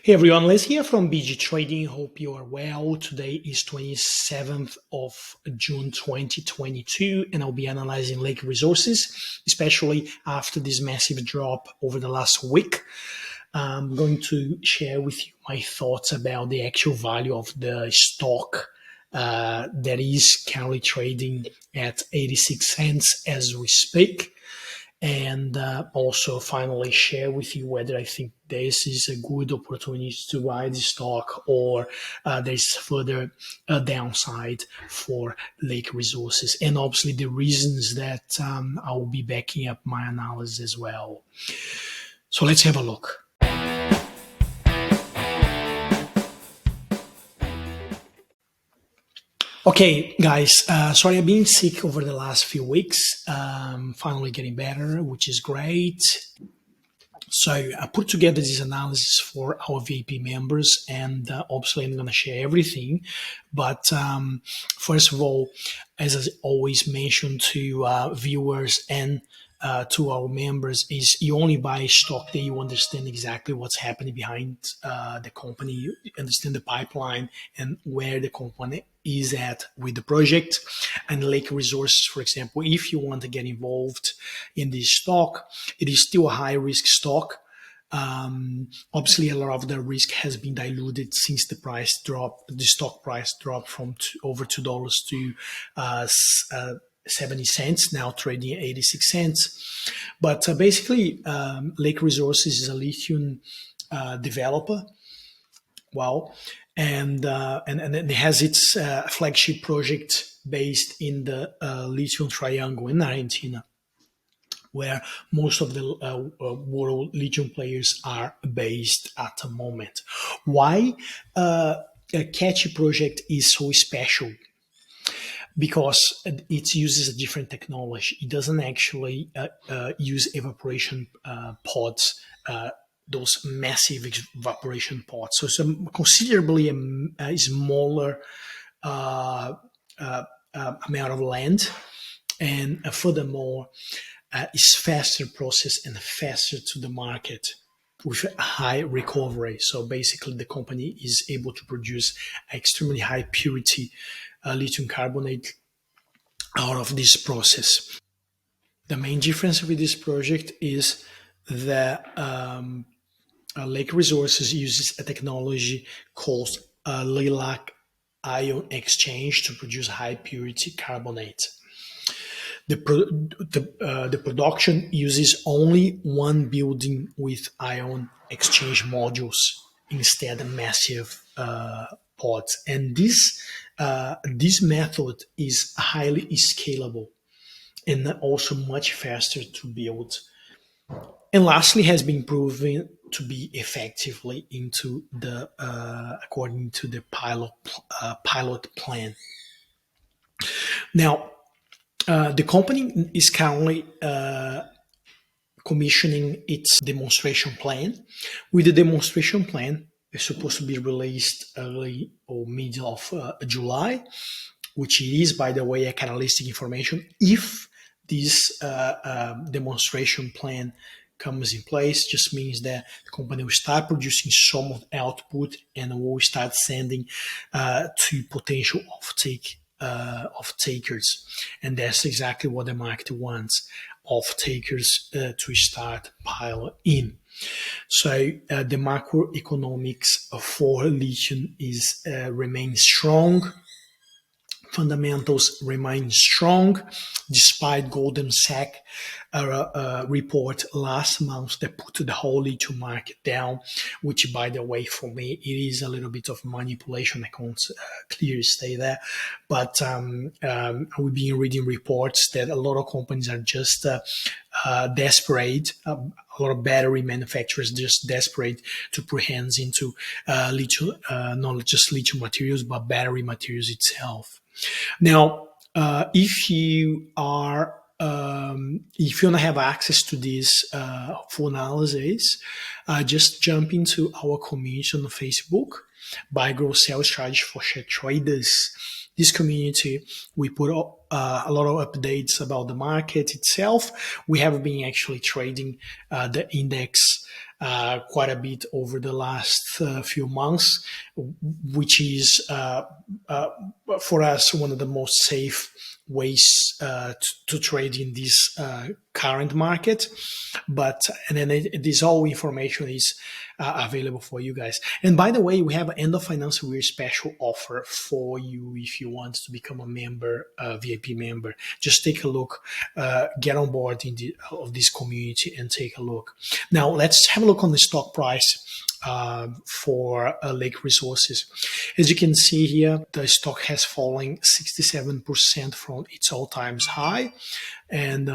Hey everyone, Les here from BG Trading. Hope you are well. Today is 27th of June 2022, and I'll be analyzing Lake Resources, especially after this massive drop over the last week. I'm going to share with you my thoughts about the actual value of the stock that is currently trading at 86 cents as we speak. And also finally share with you whether I think this is a good opportunity to buy the stock or there's further downside for Lake Resources, and obviously the reasons that I will be backing up my analysis as well. So let's have a look. Okay, guys, sorry I've been sick over the last few weeks. Finally getting better, which is great. So I put together this analysis for our VIP members, and obviously I'm going to share everything. But first of all, as I always mention to viewers and to our members, is you only buy stock that you understand exactly what's happening behind the company, you understand the pipeline and where the company is at with the project. And Lake Resources, for example, if you want to get involved in this stock, it is still a high risk stock. Obviously, a lot of the risk has been diluted since the price dropped. The stock price dropped from over $2 to 70 cents, now trading at 86 cents. But basically, Lake Resources is a lithium developer. Wow. And it has its flagship project based in the Lithium Triangle in Argentina, where most of the world lithium players are based at the moment. Why a catchy project is so special? Because it uses a different technology. It doesn't actually use evaporation pods, those massive evaporation pods. So it's considerably a smaller amount of land, and furthermore, is faster processed and faster to the market with high recovery. So basically, the company is able to produce extremely high purity lithium carbonate out of this process. The main difference with this project is that Lake Resources uses a technology called lilac ion exchange to produce high purity carbonate. The production uses only one building with ion exchange modules instead of massive pods, and this method is highly scalable and also much faster to build. And lastly, has been proven to be effectively into the according to the pilot plan. Now, the company is currently commissioning its demonstration plan. With the demonstration plan, it's supposed to be released early or middle of July, which it is, by the way, a catalytic information. If this demonstration plan comes in place, just means that the company will start producing some of the output and will start sending to potential off-takers. And that's exactly what the market wants, off-takers to start piling in. So the macroeconomics for lithium is remain strong. Fundamentals remain strong despite Goldman Sachs report last month that put the whole lithium market down, which, by the way, for me, it is a little bit of manipulation. I can't clearly say that. But we've been reading reports that a lot of companies are just desperate. A lot of battery manufacturers just desperate to put hands into lithium, not just lithium materials, but battery materials itself. Now, if you want to have access to this full analysis, just jump into our community on Facebook, Buy, Grow, Sell Strategy for Share Traders. This community, we put a lot of updates about the market itself. We have been actually trading the index quite a bit over the last few months, which is for us one of the most safe ways to trade in this current market. But and then this all information is available for you guys. And by the way, we have an end of financial year special offer for you if you want to become a member, VIP member. Just take a look, get on board of this community and take a look. Now let's have a look on the stock price for Lake Resources. As you can see here, the stock has fallen 67% from its all-time high, and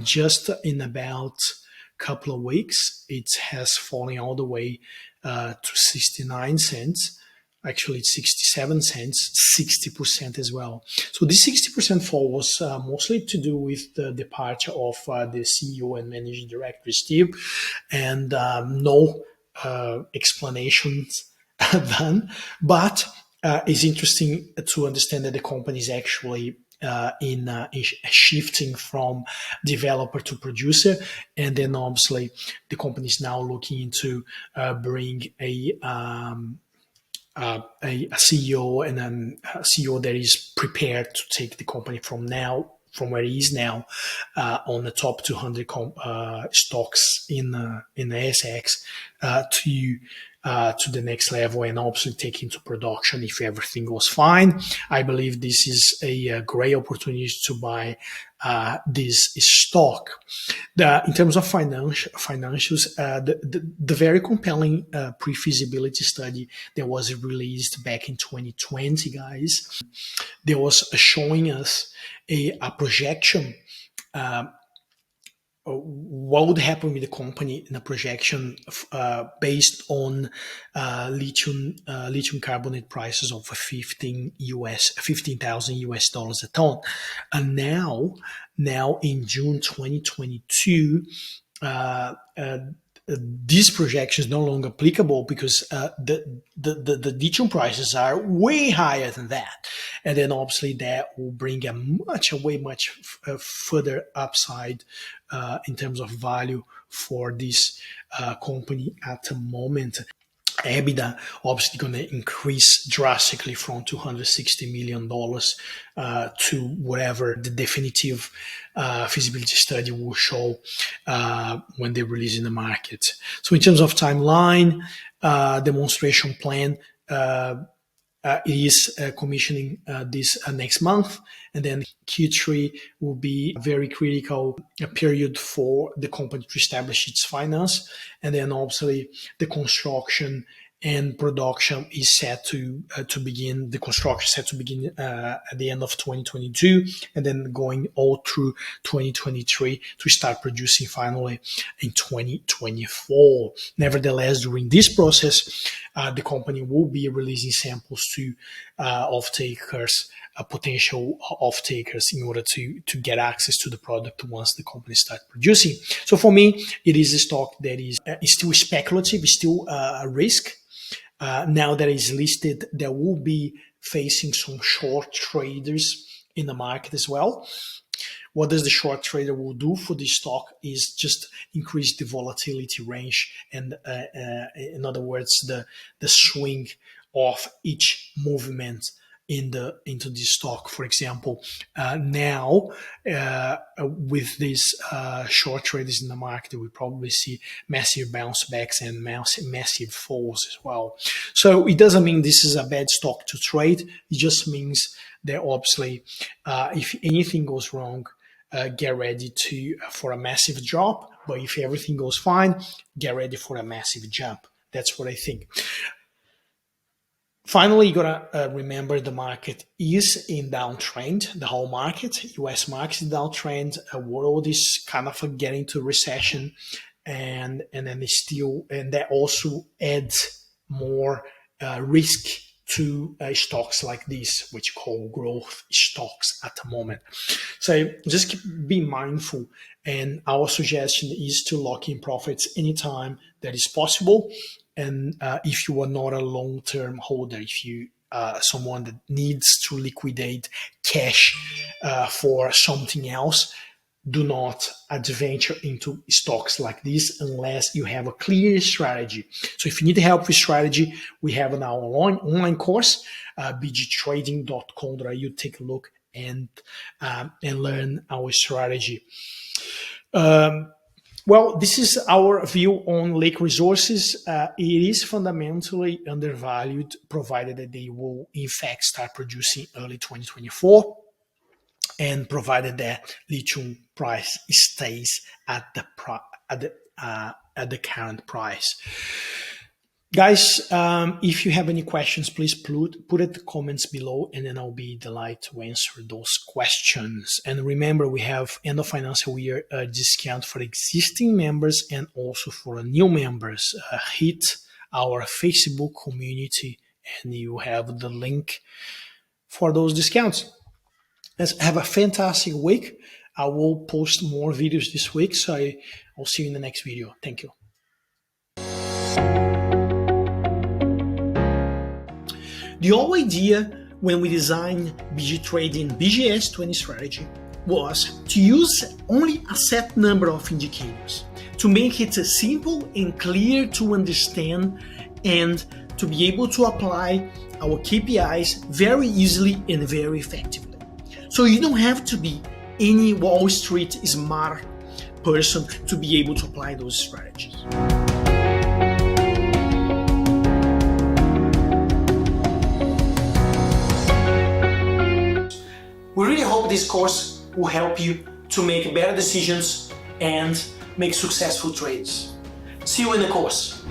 just in about a couple of weeks, it has fallen all the way to 69 cents. Actually, it's 67 cents, 60% as well. So this 60% fall was mostly to do with the departure of the CEO and managing director, Steve, and no explanations done. But it's interesting to understand that the company is actually in shifting from developer to producer, and then obviously the company is now looking into bring a CEO and a CEO that is prepared to take the company from where it is now on the top 200 stocks in the ASX to the next level, and obviously take into production if everything goes fine. I believe this is a great opportunity to buy this stock. In terms of financials, the very compelling pre-feasibility study that was released back in 2020, guys, there was showing us a projection. What would happen with the company in a projection based on lithium carbonate prices of 15,000 US dollars a ton, and now in June 2022, this projection is no longer applicable because the lithium prices are way higher than that, and then obviously that will bring a much further upside in terms of value for this company at the moment. EBITDA obviously going to increase drastically from $260 million to whatever the definitive feasibility study will show when they release in the market. So in terms of timeline, demonstration plan, it is commissioning this next month, and then Q3 will be a very critical period for the company to establish its finance, and then obviously the construction and production is set to begin. The construction is set to begin at the end of 2022, and then going all through 2023 to start producing finally in 2024. Nevertheless, during this process, the company will be releasing samples to off-takers, potential off-takers, in order to get access to the product once the company starts producing. So for me, it is a stock that is still speculative, still a risk. Now that it's listed, there will be facing some short traders in the market as well. What does the short trader will do for this stock is just increase the volatility range, and in other words, the swing of each movement into this stock. For example, now with these short traders in the market, we probably see massive bounce backs and massive falls as well. So it doesn't mean this is a bad stock to trade. It just means that obviously, if anything goes wrong, get ready for a massive drop. But if everything goes fine, get ready for a massive jump. That's what I think. Finally, you gotta remember the market is in downtrend. The whole market, US market, is downtrend. World is kind of getting to recession, and then that also adds more risk to stocks like this, which call growth stocks at the moment. So just be mindful, and our suggestion is to lock in profits anytime that is possible. And if you are not a long-term holder, if you someone that needs to liquidate cash for something else, do not adventure into stocks like this unless you have a clear strategy. So if you need help with strategy, we have an online course, bgtrading.com. You take a look and learn our strategy. Well, this is our view on lake resources. It is fundamentally undervalued, provided that they will in fact start producing early 2024, and provided that lithium price stays at the current price. Guys, if you have any questions, please put it in the comments below, and then I'll be delighted to answer those questions. And remember, we have end of financial year discount for existing members and also for new members. Hit our Facebook community, and you have the link for those discounts. Let's have a fantastic week. I will post more videos this week, so I'll see you in the next video. Thank you. The whole idea when we designed BG Trading BGS20 strategy was to use only a set number of indicators to make it simple and clear to understand, and to be able to apply our KPIs very easily and very effectively. So you don't have to be any Wall Street smart person to be able to apply those strategies. We really hope this course will help you to make better decisions and make successful trades. See you in the course.